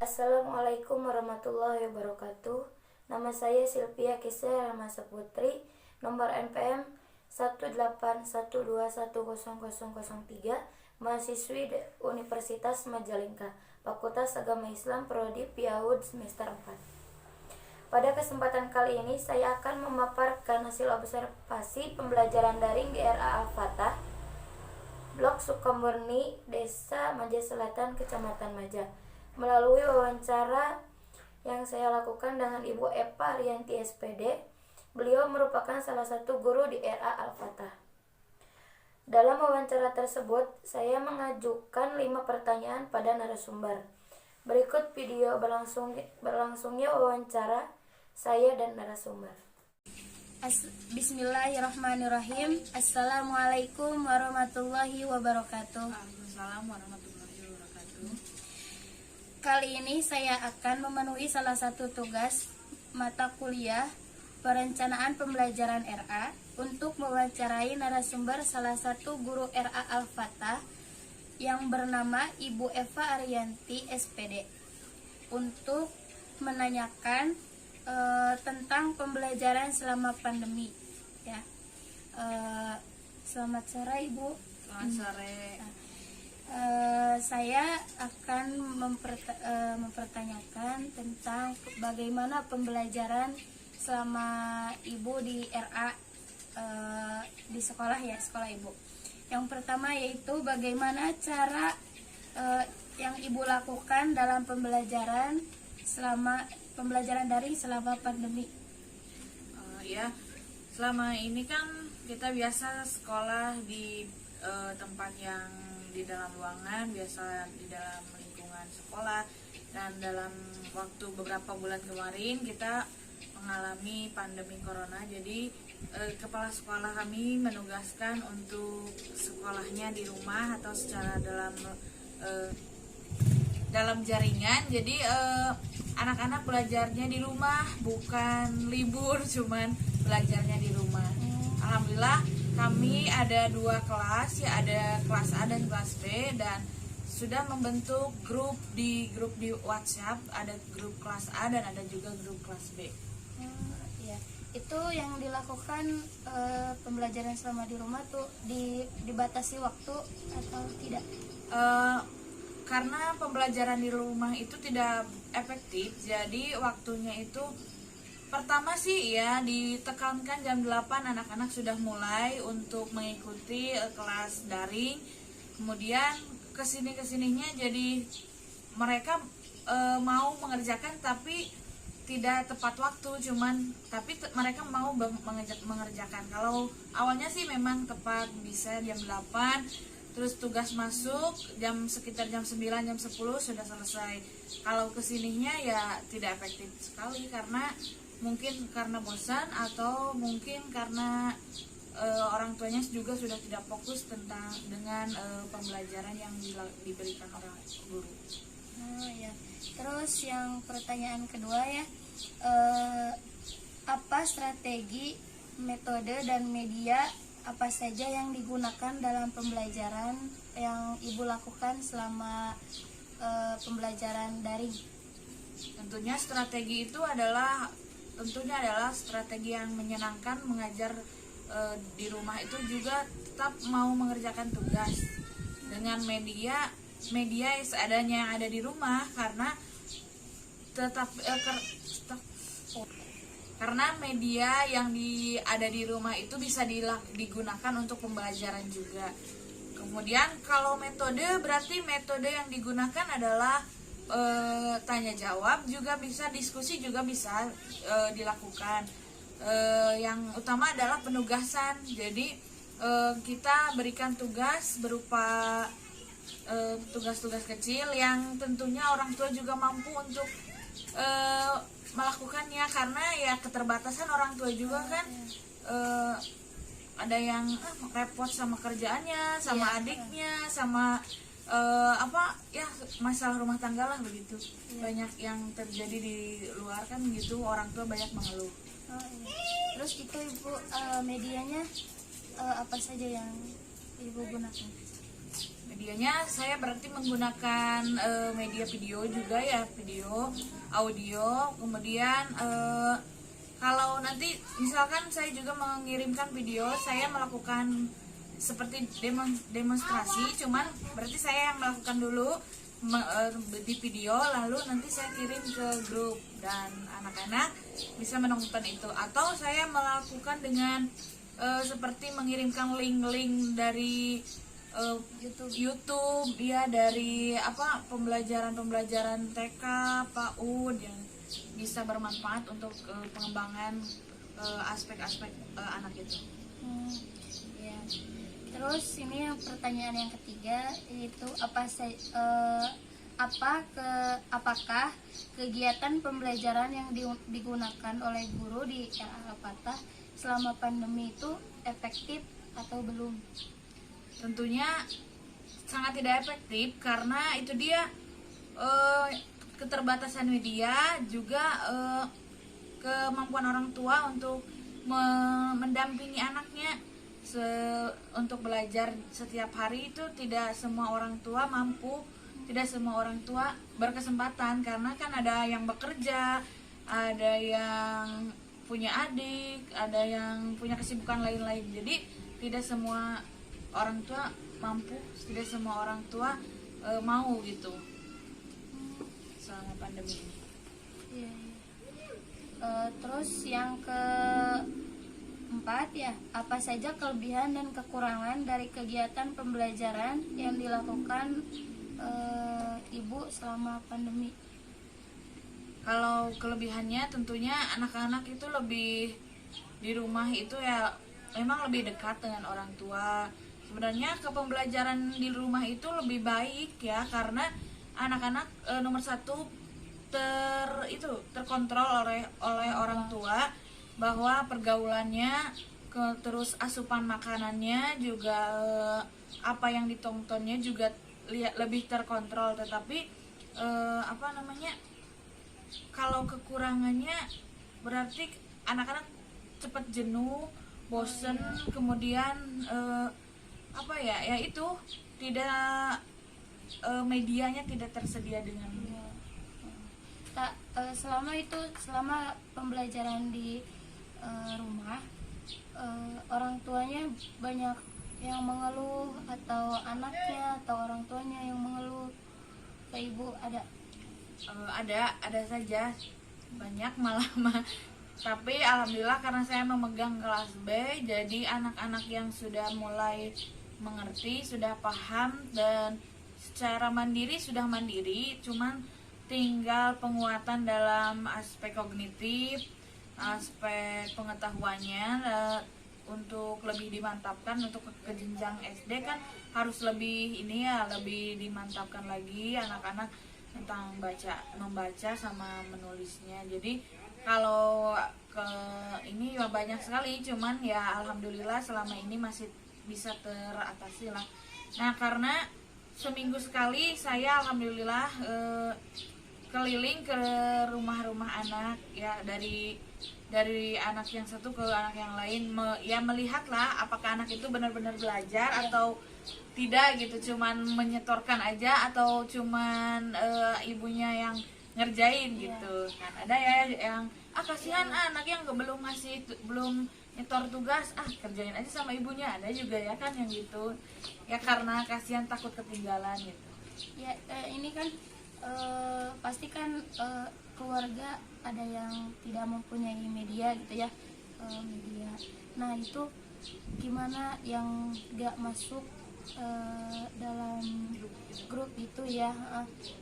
Assalamualaikum warahmatullahi wabarakatuh. Nama saya Silvia Kisah Ramasa Putri, nomor NPM 181210003, mahasiswi Universitas Majalengka, Fakultas Agama Islam, Prodi PIAUD semester 4. Pada kesempatan kali ini saya akan memaparkan hasil observasi pembelajaran daring di RA Al-Fatah, Blok Sukamurni, Desa Maja Selatan, Kecamatan Maja, melalui wawancara yang saya lakukan dengan Ibu Eva Ariyanti SPD. Beliau merupakan salah satu guru di RA Al-Fatah. Dalam wawancara tersebut, saya mengajukan 5 pertanyaan pada narasumber. Berikut video berlangsungnya wawancara saya dan narasumber. Bismillahirrahmanirrahim. Assalamualaikum warahmatullahi wabarakatuh. Waalaikumsalam warahmatullahi wabarakatuh. Kali ini saya akan memenuhi salah satu tugas mata kuliah perencanaan pembelajaran RA untuk mewawancarai narasumber salah satu guru RA Al-Fatah yang bernama Ibu Eva Ariyanti SPD untuk menanyakan tentang pembelajaran selama pandemi. Ya, selamat sore Ibu. Selamat sore. Saya akan mempertanyakan tentang bagaimana pembelajaran selama Ibu di RA, di sekolah ya, sekolah Ibu. Yang pertama yaitu bagaimana cara yang Ibu lakukan dalam pembelajaran daring selama pandemi. Ya, selama ini kan kita biasa sekolah di tempat yang di dalam ruangan, biasa di dalam lingkungan sekolah, dan dalam waktu beberapa bulan kemarin kita mengalami pandemi corona. Jadi kepala sekolah kami menugaskan untuk sekolahnya di rumah atau secara dalam jaringan. Jadi anak-anak belajarnya di rumah, bukan libur, cuman belajarnya di rumah. Alhamdulillah kami ada 2 kelas, ya, ada kelas A dan kelas B, dan sudah membentuk grup di WhatsApp. Ada grup kelas A dan ada juga grup kelas B. Ya, itu yang dilakukan pembelajaran selama di rumah tuh dibatasi waktu atau tidak? Karena pembelajaran di rumah itu tidak efektif, jadi waktunya itu pertama sih ya ditekankan jam 8 anak-anak sudah mulai untuk mengikuti kelas daring. Kemudian kesininya jadi mereka mau mengerjakan tapi tidak tepat waktu, tapi mereka mau mengerjakan. Kalau awalnya sih memang tepat, bisa jam 8, terus tugas masuk sekitar jam 9, jam 10 sudah selesai. Kalau kesininya ya tidak efektif sekali, karena mungkin karena bosan atau mungkin karena orang tuanya juga sudah tidak fokus dengan pembelajaran yang diberikan orang guru. Ya. Terus yang pertanyaan kedua ya, apa strategi, metode, dan media apa saja yang digunakan dalam pembelajaran yang Ibu lakukan selama pembelajaran daring? Tentunya strategi itu adalah strategi yang menyenangkan. Mengajar di rumah itu juga tetap mau mengerjakan tugas dengan media seadanya yang ada di rumah, karena media yang ada di rumah itu bisa digunakan untuk pembelajaran juga. Kemudian kalau metode, berarti metode yang digunakan adalah tanya jawab, juga bisa diskusi, juga bisa dilakukan. Yang utama adalah penugasan. Jadi kita berikan tugas berupa tugas-tugas kecil yang tentunya orang tua juga mampu untuk melakukannya, karena ya keterbatasan orang tua juga kan. Ada yang repot sama kerjaannya, sama adiknya, sama masalah rumah tangga lah begitu. Banyak yang terjadi di luar kan gitu, orang tua banyak mengeluh. Terus itu Ibu, medianya apa saja yang Ibu gunakan? Medianya saya berarti menggunakan media video juga ya, video, audio. Kemudian kalau nanti misalkan saya juga mengirimkan video, saya melakukan seperti demonstrasi, cuman berarti saya yang melakukan dulu di video, lalu nanti saya kirim ke grup dan anak-anak bisa menonton itu. Atau saya melakukan dengan seperti mengirimkan link-link dari YouTube ya, dari pembelajaran TK, PAUD yang bisa bermanfaat untuk pengembangan aspek-aspek anak itu. Ya. Terus ini yang pertanyaan yang ketiga, yaitu apakah kegiatan pembelajaran yang digunakan oleh guru di era Al-Fatah selama pandemi itu efektif atau belum? Tentunya sangat tidak efektif, karena itu dia keterbatasan media, juga kemampuan orang tua untuk mendampingi anaknya untuk belajar setiap hari. Itu tidak semua orang tua mampu, tidak semua orang tua berkesempatan, karena kan ada yang bekerja, ada yang punya adik, ada yang punya kesibukan lain-lain. Jadi tidak semua orang tua mampu, tidak semua orang tua mau gitu selama pandemi ini. Ya. Terus yang keempat ya, apa saja kelebihan dan kekurangan dari kegiatan pembelajaran yang dilakukan ibu selama pandemi? Kalau kelebihannya tentunya anak-anak itu lebih di rumah itu ya, memang lebih dekat dengan orang tua. Sebenarnya ke pembelajaran di rumah itu lebih baik ya, karena anak-anak nomor satu terkontrol oleh orang tua, bahwa pergaulannya, terus asupan makanannya juga, apa yang ditontonnya juga lebih terkontrol. Tetapi kalau kekurangannya berarti anak-anak cepat jenuh, bosen, kemudian itu tidak, medianya tidak tersedia dengan selama pembelajaran di rumah, orang tuanya banyak yang mengeluh, atau anaknya atau orang tuanya yang mengeluh ke ibu? Ada saja, banyak malah tapi alhamdulillah karena saya memegang kelas B, jadi anak-anak yang sudah mulai mengerti, sudah paham, dan secara mandiri sudah mandiri, cuman tinggal penguatan dalam aspek kognitif, aspek pengetahuannya untuk lebih dimantapkan. Untuk ke jenjang SD kan harus lebih lebih dimantapkan lagi anak-anak tentang membaca sama menulisnya. Jadi kalau ini ya banyak sekali, cuman ya alhamdulillah selama ini masih bisa teratasi lah. Nah, karena seminggu sekali saya alhamdulillah keliling ke rumah-rumah anak ya, dari anak yang satu ke anak yang lain, melihatlah apakah anak itu benar-benar belajar atau tidak gitu, cuman menyetorkan aja atau cuman ibunya yang ngerjain gitu kan. Ada ya yang kasihan anak yang belum nyetor tugas, kerjain aja sama ibunya. Ada juga ya kan yang gitu ya, karena kasihan takut ketinggalan gitu ya. Ini kan pasti kan keluarga ada yang tidak mempunyai media gitu ya, media. Nah, itu gimana yang gak masuk dalam grup itu ya?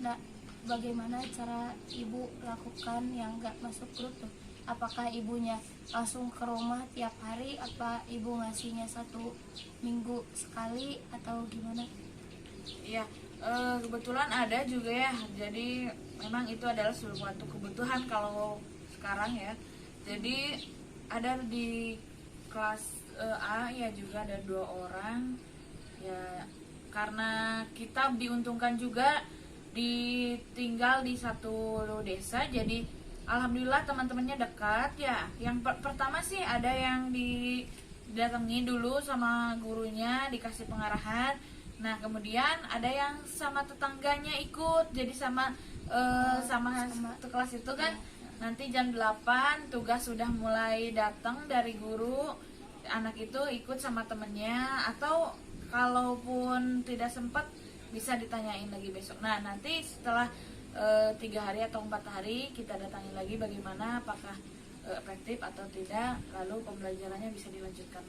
Nah, bagaimana cara ibu lakukan yang gak masuk grup tuh? Apakah ibunya langsung ke rumah tiap hari, apa ibu ngasihnya 1 minggu sekali, atau gimana? Iya, kebetulan ada juga ya. Jadi memang itu adalah suatu kebutuhan kalau sekarang ya. Jadi ada di kelas A ya juga ada 2 orang ya, karena kita diuntungkan juga tinggal di satu desa, jadi alhamdulillah teman-temannya dekat ya. Yang pertama sih ada yang didatangi dulu sama gurunya, dikasih pengarahan, Nah, kemudian ada yang sama tetangganya ikut, jadi sama satu kelas itu kan. Nanti jam 8 tugas sudah mulai datang dari guru, anak itu ikut sama temennya, atau kalaupun tidak sempat bisa ditanyain lagi besok. Nah, nanti setelah 3 hari atau 4 hari kita datangin lagi bagaimana, apakah efektif atau tidak, lalu pembelajarannya bisa dilanjutkan.